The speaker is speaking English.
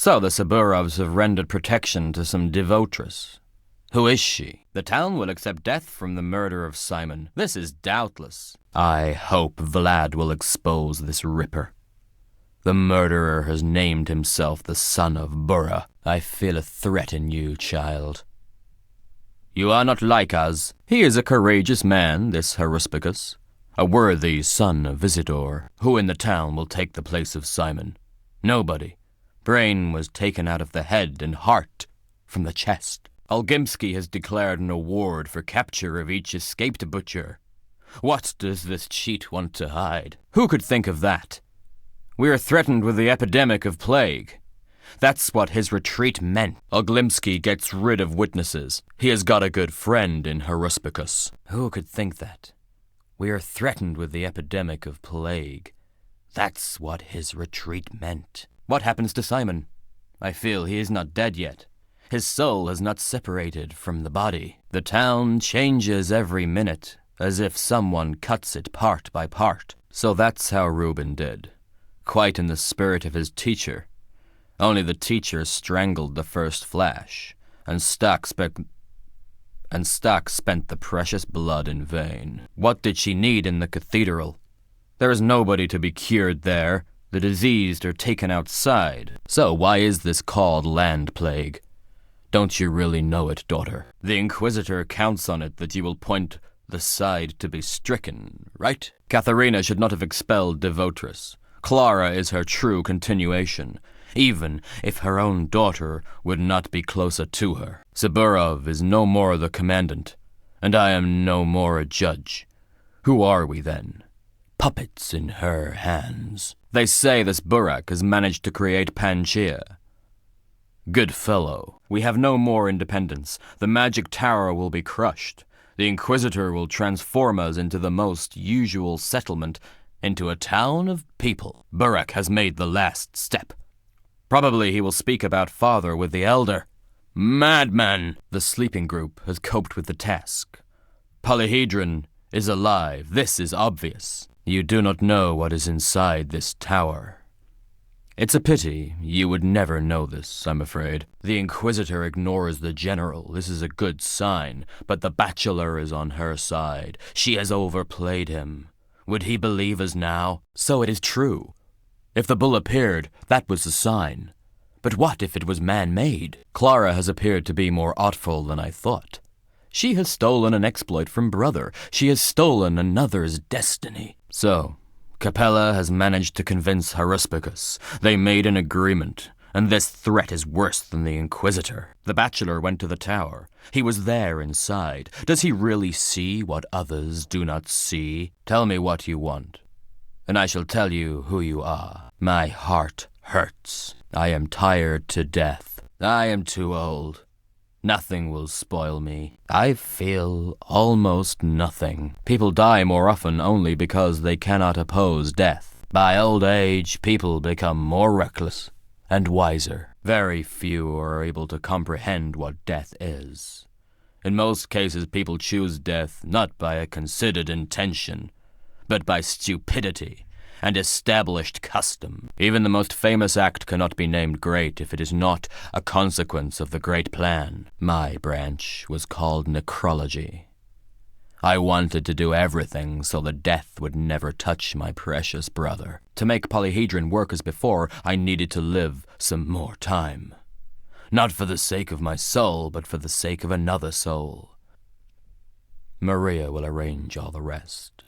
So the Saburovs have rendered protection to some devotress. Who is she? The town will accept death from the murder of Simon. This is doubtless. I hope Vlad will expose this ripper. The murderer has named himself the son of Burra. I feel a threat in you, child. You are not like us. He is a courageous man, this Haruspicus, a worthy son of Visitor. Who in the town will take the place of Simon? Nobody. Brain was taken out of the head and heart from the chest. Olgimsky has declared an award for capture of each escaped butcher. What does this cheat want to hide? Who could think of that? We are threatened with the epidemic of plague. That's what his retreat meant. Oglimsky gets rid of witnesses. He has got a good friend in Haruspicus. Who could think that? We are threatened with the epidemic of plague. That's what his retreat meant. What happens to Simon? I feel he is not dead yet. His soul has not separated from the body. The town changes every minute, as if someone cuts it part by part. So that's how Reuben did. Quite in the spirit of his teacher. Only the teacher strangled the first flash, and Stock spent the precious blood in vain. What did she need in the cathedral? There is nobody to be cured there. The diseased are taken outside. So why is this called land plague? Don't you really know it, daughter? The Inquisitor counts on it that you will point the side to be stricken, right? Katharina should not have expelled Devotress. Clara is her true continuation, even if her own daughter would not be closer to her. Saburov is no more the commandant, and I am no more a judge. Who are we then? Puppets in her hands. They say this Burak has managed to create Pangaea. Good fellow. We have no more independence. The magic tower will be crushed. The Inquisitor will transform us into the most usual settlement, into a town of people. Burak has made the last step. Probably he will speak about father with the elder. Madman! The sleeping group has coped with the task. Polyhedron is alive. This is obvious. You do not know what is inside this tower. It's a pity. You would never know this, I'm afraid. The Inquisitor ignores the General. This is a good sign. But the Bachelor is on her side. She has overplayed him. Would he believe us now? So it is true. If the bull appeared, that was the sign. But what if it was man-made? Clara has appeared to be more artful than I thought. She has stolen an exploit from Brother. She has stolen another's destiny. So, Capella has managed to convince Haruspicus. They made an agreement, and this threat is worse than the Inquisitor. The Bachelor went to the tower. He was there inside. Does he really see what others do not see? Tell me what you want, and I shall tell you who you are. My heart hurts. I am tired to death. I am too old. Nothing will spoil me. I feel almost nothing. People die more often only because they cannot oppose death. By old age, people become more reckless and wiser. Very few are able to comprehend what death is. In most cases, people choose death not by a considered intention, but by stupidity and established custom. Even the most famous act cannot be named great if it is not a consequence of the great plan. My branch was called necrology. I wanted to do everything so that death would never touch my precious brother. To make Polyhedron work as before, I needed to live some more time. Not for the sake of my soul, but for the sake of another soul. Maria will arrange all the rest.